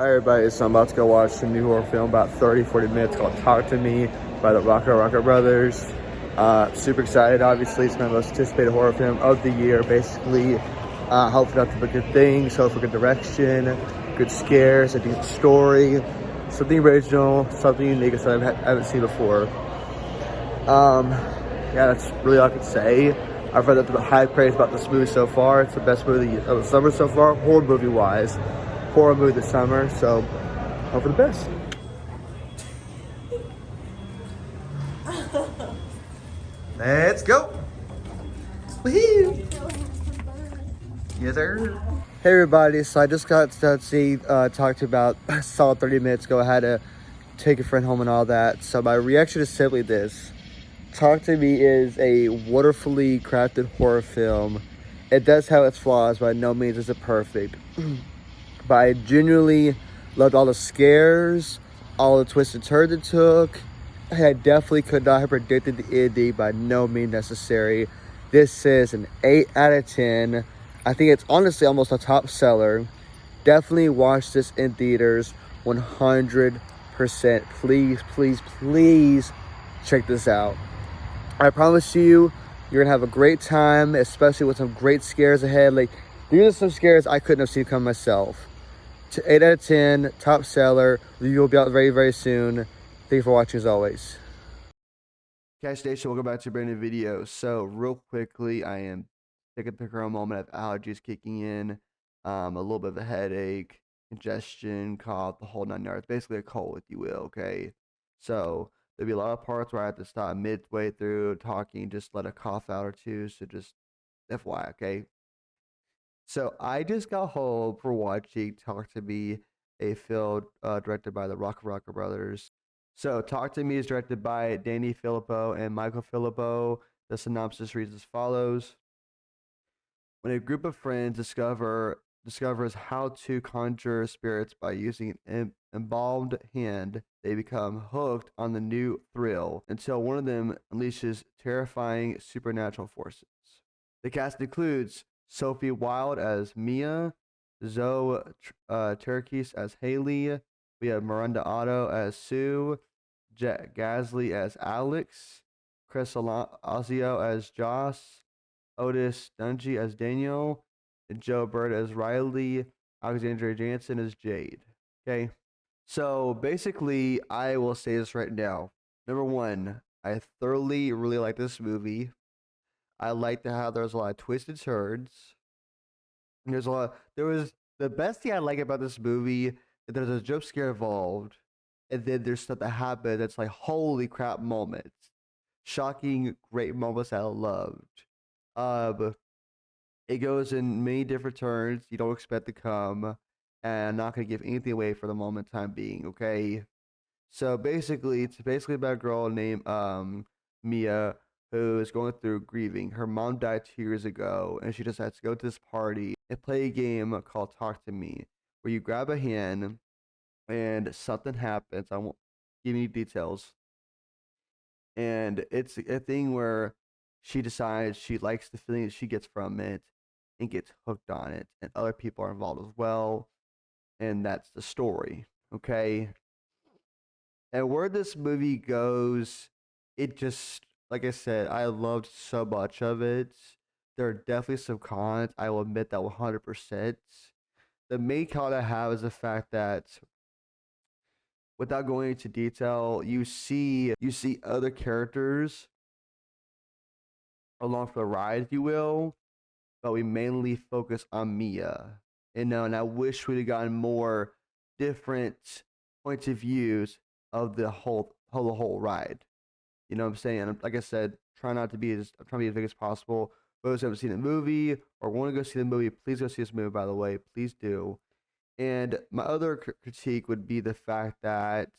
Hi everybody, so I'm about to go watch a new horror film about 30-40 minutes called Talk to Me by the Rocker Brothers. Super excited, obviously. It's my most anticipated horror film of the year. Basically, hoping nothing but good things, hope for good direction, good scares, a decent story, something original, something unique that I haven't seen before. Yeah, that's really all I can say. I've heard the high praise about this movie so far. It's the best movie of the summer so far, horror movie wise. Horror movie this summer, so hope for the best. Let's go. Woohoo! Yes, sir. Hey everybody, so I just got to see talk to you about a solid 30 minutes ago. I had to take a friend home and all that. So my reaction is simply this. Talk to Me is a wonderfully crafted horror film. It does have its flaws, by no means is it perfect. But I genuinely loved all the scares, all the twists and turns it took. I definitely could not have predicted the ending, by no means necessary. This is an 8 out of 10. I think it's honestly almost a top seller. Definitely watch this in theaters 100%. Please, please, please check this out. I promise you, you're gonna have a great time, especially with some great scares ahead. Like, these are some scares I couldn't have seen come myself. 8 out of 10, top seller. Review will be out very, very soon. Thank you for watching as always. Cash Station, welcome back to a brand new video. So, real quickly, I am taking the current moment of allergies kicking in, a little bit of a headache, congestion, cough, the whole 9 yards. Basically a cold, if you will, okay? So, there'll be a lot of parts where I have to stop midway through talking, just let a cough out or two. So, just FYI, okay? So I just got home for watching Talk to Me, a film directed by the Rocker Brothers. So Talk to Me is directed by Danny Filippo and Michael Filippo. The synopsis reads as follows: when a group of friends discovers how to conjure spirits by using an embalmed hand, they become hooked on the new thrill until one of them unleashes terrifying supernatural forces. The cast includes Sophie Wilde as Mia, Zoe Turkis as Haley, we have Miranda Otto as Sue, Jet Gasly as Alex, Chris Alazio as Joss, Otis Dungy as Daniel, and Joe Bird as Riley, Alexandria Jansen as Jade. Okay, so basically, I will say this right now. Number one, I thoroughly really like this movie. I liked how there's a lot of twisted turns. And there's a lot. There was the best thing I like about this movie that there's a jump scare involved, and then there's stuff that happened that's like holy crap moments, shocking, great moments that I loved. Um, it goes in many different turns you don't expect to come, and I'm not gonna give anything away for the moment time being. Okay, so basically, it's basically about a girl named Mia who is going through grieving. Her mom died 2 years ago, and she just has to go to this party and play a game called Talk to Me, where you grab a hand and something happens. I won't give any details. And it's a thing where she decides she likes the feeling that she gets from it and gets hooked on it, and other people are involved as well. And that's the story. Okay. And where this movie goes, it just, like I said, I loved so much of it. There are definitely some cons. I will admit that 100%. The main con I have is the fact that, without going into detail, you see other characters along for the ride, if you will, but we mainly focus on Mia. And I wish we'd have gotten more different points of views of the whole ride. You know what I'm saying? And like I said, I'm trying to be as big as possible. Those who haven't seen the movie or want to go see the movie, please go see this movie, by the way. Please do. And my other critique would be the fact that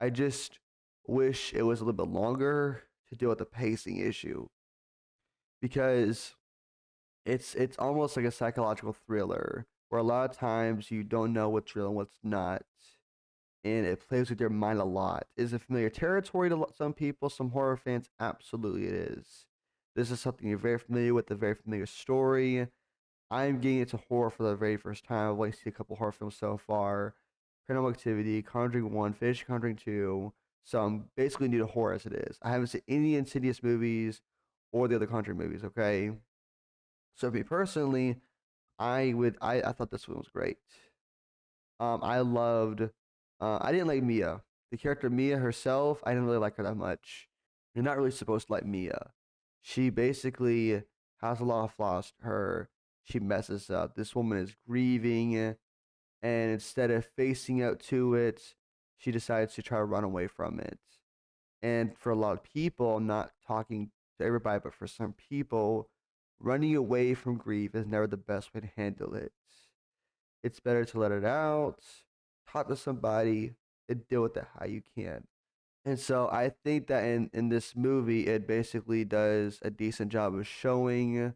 I just wish it was a little bit longer to deal with the pacing issue, because it's almost like a psychological thriller where a lot of times you don't know what's real and what's not, and it plays with your mind a lot. Is it familiar territory to some people, some horror fans? Absolutely, it is. This is something you're very familiar with, a very familiar story. I'm getting into horror for the very first time. I've only seen a couple horror films so far. Paranormal Activity, Conjuring 1, finished Conjuring 2. So I'm basically new to horror as it is. I haven't seen any Insidious movies or the other Conjuring movies, okay? So for me personally, I thought this one was great. I loved I didn't like Mia. The character Mia herself, I didn't really like her that much. You're not really supposed to like Mia. She basically has a lot of flaws to her. She messes up. This woman is grieving, and instead of facing out to it, she decides to try to run away from it. And for a lot of people, I'm not talking to everybody, but for some people, running away from grief is never the best way to handle it. It's better to let it out, talk to somebody, and deal with it how you can. And so I think that in this movie, it basically does a decent job of showing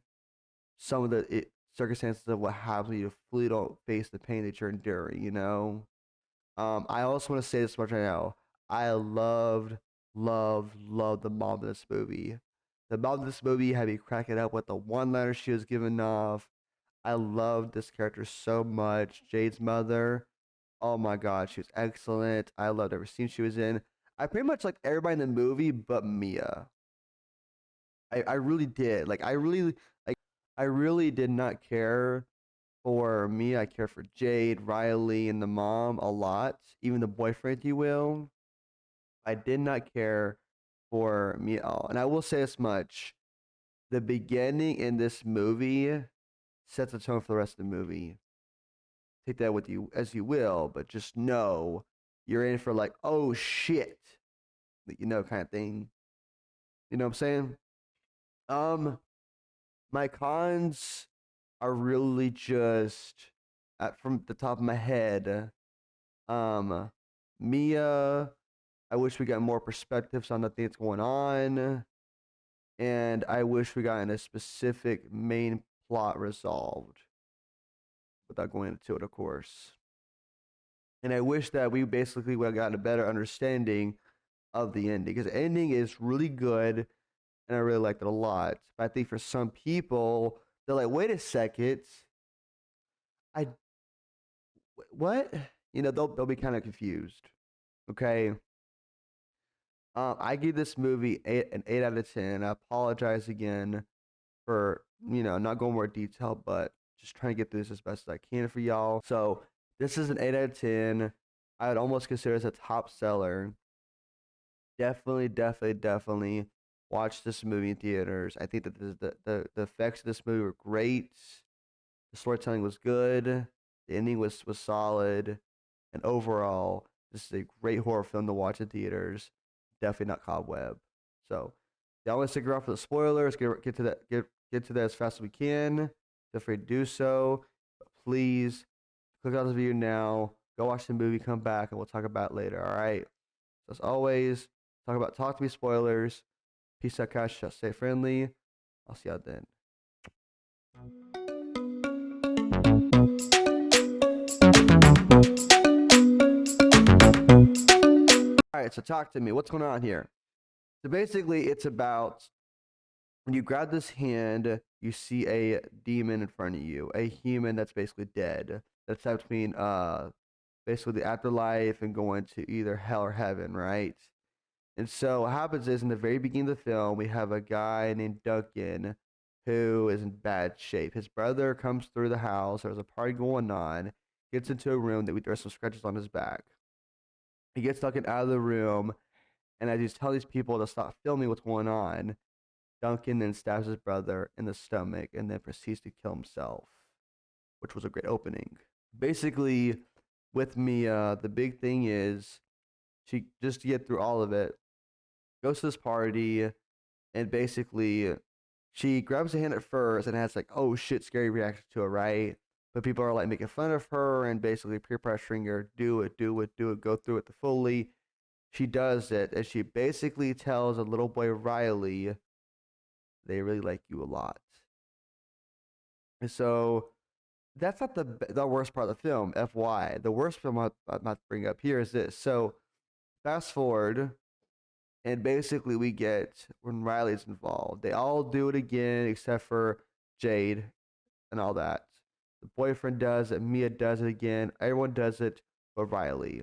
some of the circumstances of what happens when you fully don't face the pain that you're enduring, you know? I also want to say this much right now. I loved the mom of this movie. The mom of this movie had me cracking up with the one-liner she was giving off. I loved this character so much. Jade's mother. Oh my god, she was excellent. I loved every scene she was in. I pretty much liked everybody in the movie but Mia. I really did. I really did not care for Mia. I care for Jade, Riley, and the mom a lot. Even the boyfriend, if you will. I did not care for Mia at all. And I will say this much. The beginning in this movie sets the tone for the rest of the movie. Take that with you as you will, but just know you're in for like, oh shit, kind of thing. You know what I'm saying? Um, my cons are really just from the top of my head. Um, Mia, I wish we got more perspectives on the things going on, and I wish we got in a specific main plot resolved without going into it, of course. And I wish that we basically would have gotten a better understanding of the ending because the ending is really good and I really liked it a lot. But I think for some people, they're like, wait a second, I what? They'll be kind of confused. Okay. I give this movie an 8 out of 10. I apologize again for not going more detail, but just trying to get through this as best as I can for y'all. So this is an 8 out of 10. I would almost consider this a top seller. Definitely watch this movie in theaters. I think that the effects of this movie were great. The storytelling was good. The ending was solid. And overall, this is a great horror film to watch in theaters. Definitely not Cobweb. So, y'all want to stick around for the spoilers? Get to that as fast as we can. Feel free to do so. But please click on this video now. Go watch the movie. Come back, and we'll talk about it later. All right. So as always, talk to me spoilers. Peace out, guys. Stay friendly. I'll see y'all then. All right, so talk to me. What's going on here? So basically, it's about when you grab this hand, you see a demon in front of you, a human that's basically dead. That's between basically the afterlife and going to either hell or heaven, right? And so what happens is in the very beginning of the film, we have a guy named Duncan who is in bad shape. His brother comes through the house. There's a party going on. Gets into a room that there's some scratches on his back. He gets Duncan out of the room, and as he's telling these people to stop filming what's going on, Duncan then stabs his brother in the stomach and then proceeds to kill himself, which was a great opening. Basically, with Mia, the big thing is she just to get through all of it, goes to this party, and basically she grabs a hand at first and has like, oh shit, scary reaction to it, right? But people are like making fun of her and basically peer pressuring her, do it, go through it to fully. She does it, and she basically tells a little boy Riley, they really like you a lot. And so that's not the worst part of the film. FY, the worst film I'm about to bring up here is this. So fast forward, and basically we get when Riley's involved. They all do it again except for Jade, and all that. The boyfriend does it. Mia does it again. Everyone does it but Riley.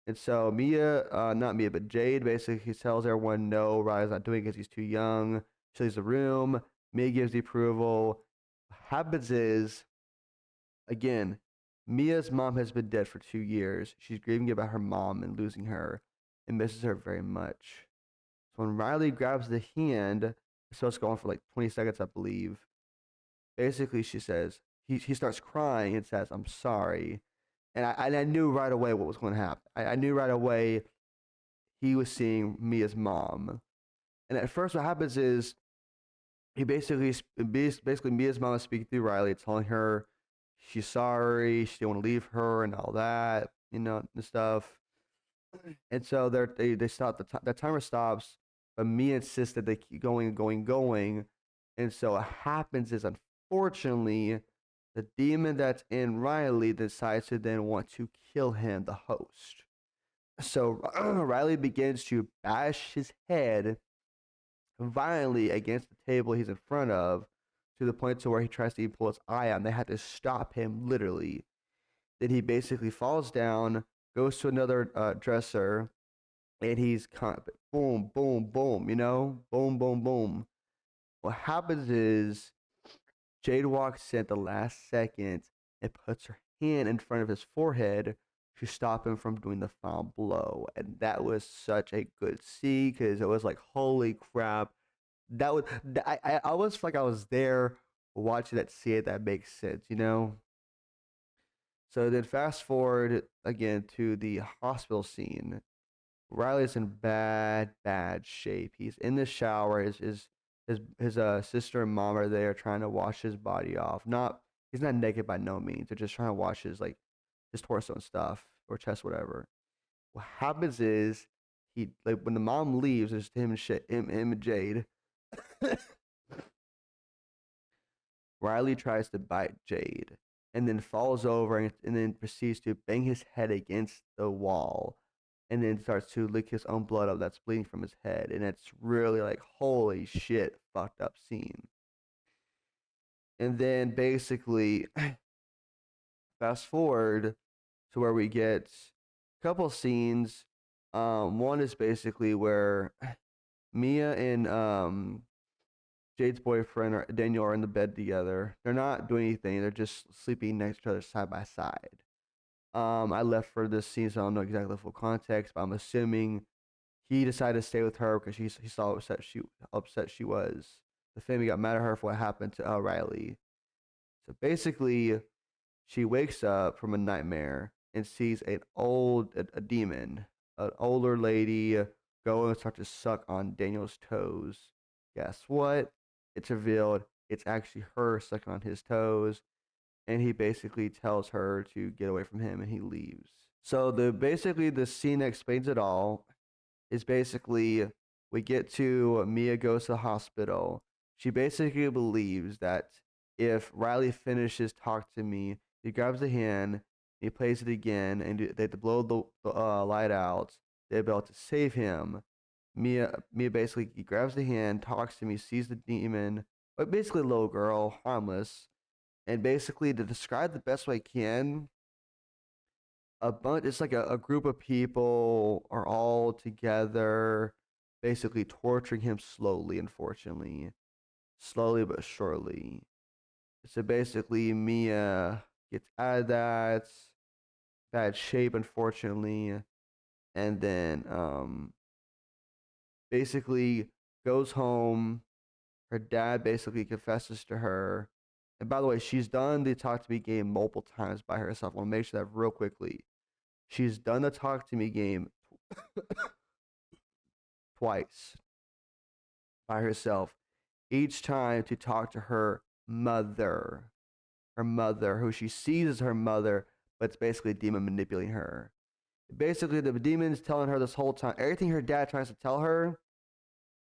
And so Mia, not Mia, but Jade basically tells everyone no, Riley's not doing it because he's too young. She leaves the room. Mia gives the approval. What happens is, again, Mia's mom has been dead for 2 years. She's grieving about her mom and losing her and misses her very much. So when Riley grabs the hand, it's supposed to go on for like 20 seconds, I believe. Basically, she says, he starts crying and says, I'm sorry. And I knew right away what was going to happen. I knew right away he was seeing Mia's mom. And at first, what happens is he basically Mia's mom is speaking through Riley, telling her she's sorry, she didn't want to leave her, and all that, and stuff. And so they stop the timer stops, but Mia insists that they keep going and going and going. And so what happens is, unfortunately, the demon that's in Riley decides to then want to kill him, the host. So Riley begins to bash his head violently against the table he's in front of, to the point to where he tries to even pull his eye out, and they had to stop him literally. Then he basically falls down, goes to another dresser, and he's boom, boom, boom, boom, boom, boom. What happens is Jade walks in at the last second and puts her hand in front of his forehead to stop him from doing the final blow. And that was such a good scene because it was like, holy crap. That was I almost feel like I was there watching that scene. That makes sense. So then fast forward again to the hospital scene. Riley's in bad, bad shape. He's in the shower. His sister and mom are there trying to wash his body off. He's not naked by no means. They're just trying to wash his torso and stuff, or chest, whatever. What happens is he, like, when the mom leaves, it's him and Jade. Riley tries to bite Jade and then falls over and then proceeds to bang his head against the wall and then starts to lick his own blood up that's bleeding from his head. And it's really like, holy shit, fucked up scene. And then basically, fast forward to where we get a couple scenes. One is basically where Mia and Jade's boyfriend Daniel are in the bed together. They're not doing anything. They're just sleeping next to each other side by side. I left for this scene, so I don't know exactly the full context, but I'm assuming he decided to stay with her because he saw how upset she was. The family got mad at her for what happened to Riley. So basically, she wakes up from a nightmare and sees a demon, an older lady, go and start to suck on Daniel's toes. Guess what? It's revealed it's actually her sucking on his toes, and he basically tells her to get away from him, and he leaves. So the scene that explains it all is basically we get to Mia goes to the hospital. She basically believes that if Riley finishes talk to me, he grabs the hand, he plays it again, and they have to blow the light out. They're able to save him. Mia basically he grabs the hand, talks to me, sees the demon, but basically a little girl, harmless, and basically to describe the best way I can, it's like a group of people are all together, basically torturing him slowly, unfortunately, slowly but surely. So basically, Mia gets out of that bad shape, unfortunately, and then basically goes home. Her dad basically confesses to her. And by the way, she's done the Talk to Me game multiple times by herself. I want to make sure that real quickly. She's done the Talk to Me game twice by herself. Each time to talk to her mother. Her mother, who she sees as her mother, but it's basically a demon manipulating her. Basically, the demon's telling her this whole time, everything her dad tries to tell her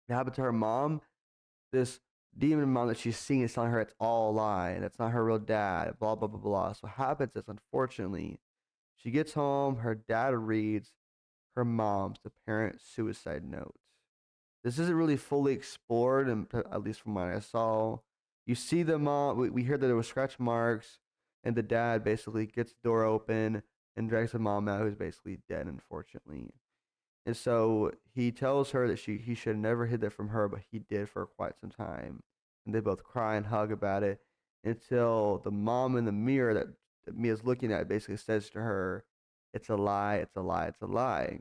that happened to her mom, this demon mom that she's seeing is telling her it's all a lie and it's not her real dad, blah, blah, blah, blah. So what happens is, unfortunately, she gets home, her dad reads her mom's apparent suicide note. This isn't really fully explored, and at least from what I saw. You see the mom. We hear that there were scratch marks, and the dad basically gets the door open and drags the mom out, who's basically dead, unfortunately. And so he tells her that he should have never hid that from her, but he did for quite some time. And they both cry and hug about it until the mom in the mirror that Mia's looking at basically says to her, "It's a lie, it's a lie, it's a lie."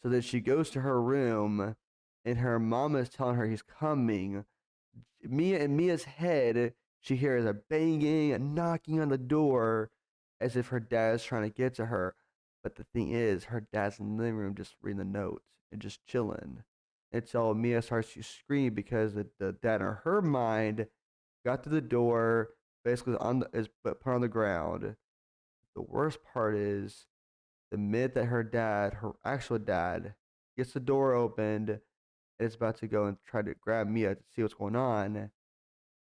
So then she goes to her room, and her mom is telling her he's coming. Mia's head, she hears a banging, a knocking on the door, as if her dad's trying to get to her. But the thing is, her dad's in the living room just reading the notes and just chilling. And so Mia starts to scream because the dad in her mind got to the door, basically is put on the ground. The worst part is the minute that her actual dad, gets the door opened and is about to go and try to grab Mia to see what's going on,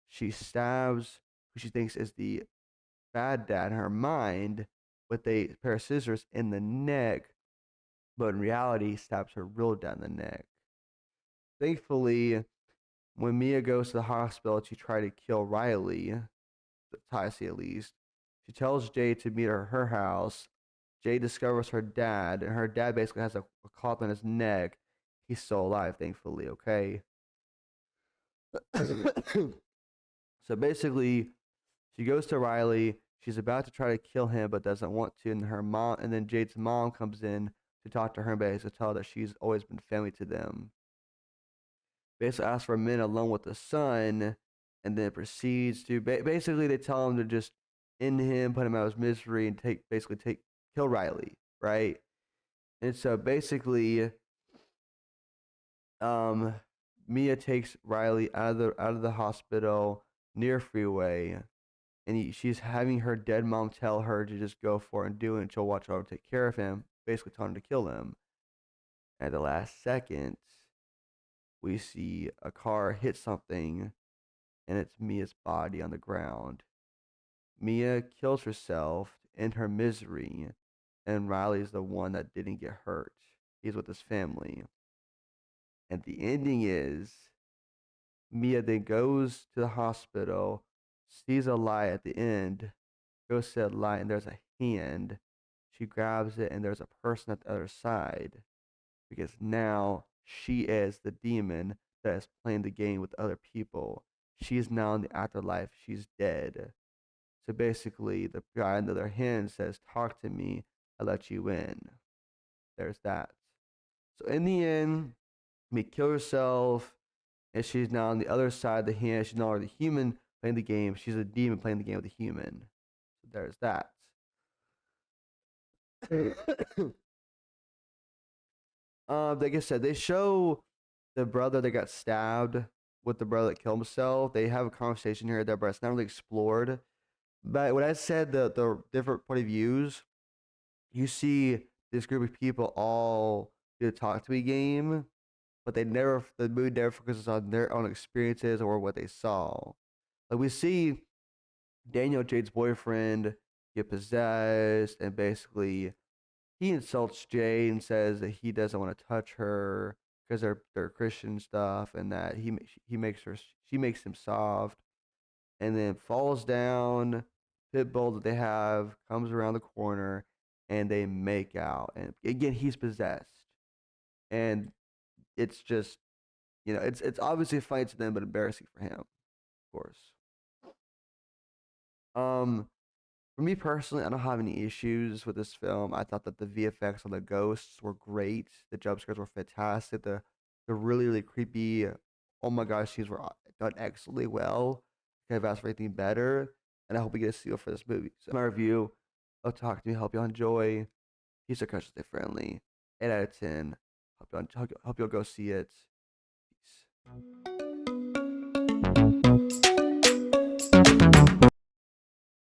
she stabs who she thinks is the bad dad in her mind with a pair of scissors in the neck, but in reality stabs her real dad in the neck. Thankfully, when Mia goes to the hospital to try to kill Riley, Tyson at least, she tells Jade to meet her at her house. Jade discovers her dad, and her dad basically has a cloth on his neck. He's still alive, thankfully, okay? So basically, she goes to Riley. She's about to try to kill him, but doesn't want to. And then Jade's mom comes in to talk to her and basically tell her that she's always been family to them. Basically, asks for a minute alone with the son, and then proceeds to basically they tell him to just end him, put him out of his misery, and kill Riley, right? And so basically, Mia takes Riley out of the hospital near freeway, and she's having her dead mom tell her to just go for it and do it, and she'll watch over take care of him, basically telling him to kill him. At the last second, we see a car hit something, and it's Mia's body on the ground. Mia kills herself in her misery, and Riley's the one that didn't get hurt. He's with his family. And the ending is Mia then goes to the hospital, sees a light at the end, goes to that light, and there's a hand. She grabs it, and there's a person at the other side. Because now she is the demon that is playing the game with other people. She is now in the afterlife. She's dead. So basically, the guy on the other hand says, "Talk to me. I'll let you in." There's that. So in the end, Mia kills herself, and she's now on the other side of the hand. She's no longer the human playing the game. She's a demon playing the game with a human. So there's that. Like I said, they show the brother that got stabbed with the brother that killed himself. They have a conversation here there, but it's not really explored. But when I said the different point of views, you see this group of people all do a talk to me game, but the movie never focuses on their own experiences or what they saw. Like we see Daniel, Jade's boyfriend, get possessed, and basically he insults Jade and says that he doesn't want to touch her because they're Christian stuff, and that she makes him soft, and then falls down. Pit bull that they have comes around the corner, and they make out. And again, he's possessed, and it's just it's obviously funny to them, but embarrassing for him, of course. For me personally, I don't have any issues with this film. I thought that the VFX on the ghosts were great. The jump scares were fantastic. The really, really creepy, oh my gosh, scenes were done excellently well. Could have asked for anything better. And I hope we get a seal for this movie. So my review of Talk to Me, hope you enjoy. He's so consciously friendly. 8 out of 10. Hope you'll go see it. Peace.